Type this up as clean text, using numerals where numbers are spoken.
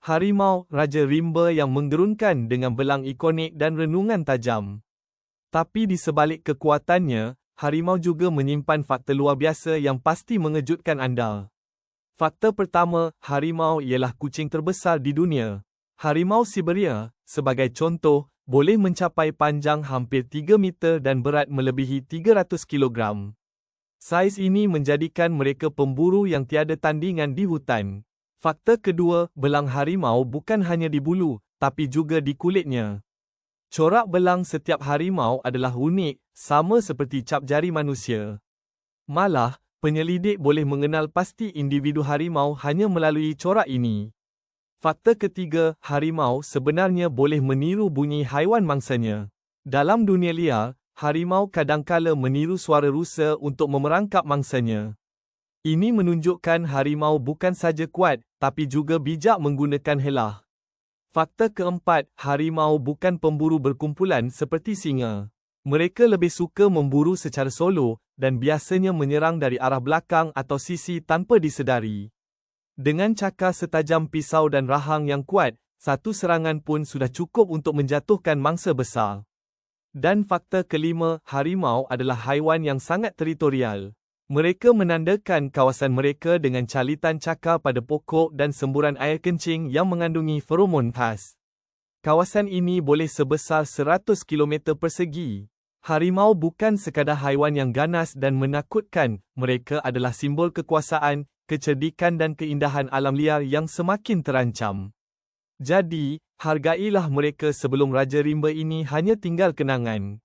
Harimau, raja rimba yang menggerunkan dengan belang ikonik dan renungan tajam. Tapi di sebalik kekuatannya, harimau juga menyimpan fakta luar biasa yang pasti mengejutkan anda. Fakta pertama, harimau ialah kucing terbesar di dunia. Harimau Siberia, sebagai contoh, boleh mencapai panjang hampir 3 meter dan berat melebihi 300 kilogram. Saiz ini menjadikan mereka pemburu yang tiada tandingan di hutan. Fakta kedua, belang harimau bukan hanya di bulu, tapi juga di kulitnya. Corak belang setiap harimau adalah unik, sama seperti cap jari manusia. Malah, penyelidik boleh mengenal pasti individu harimau hanya melalui corak ini. Fakta ketiga, harimau sebenarnya boleh meniru bunyi haiwan mangsanya. Dalam dunia liar, harimau kadangkala meniru suara rusa untuk memerangkap mangsanya. Ini menunjukkan harimau bukan saja kuat, tapi juga bijak menggunakan helah. Fakta keempat, harimau bukan pemburu berkumpulan seperti singa. Mereka lebih suka memburu secara solo, dan biasanya menyerang dari arah belakang atau sisi tanpa disedari. Dengan cakar setajam pisau dan rahang yang kuat, satu serangan pun sudah cukup untuk menjatuhkan mangsa besar. Dan fakta kelima, harimau adalah haiwan yang sangat teritorial. Mereka menandakan kawasan mereka dengan calitan cakar pada pokok dan semburan air kencing yang mengandungi feromon khas. Kawasan ini boleh sebesar 100 km persegi. Harimau bukan sekadar haiwan yang ganas dan menakutkan, mereka adalah simbol kekuasaan, kecerdikan dan keindahan alam liar yang semakin terancam. Jadi, hargailah mereka sebelum raja rimba ini hanya tinggal kenangan.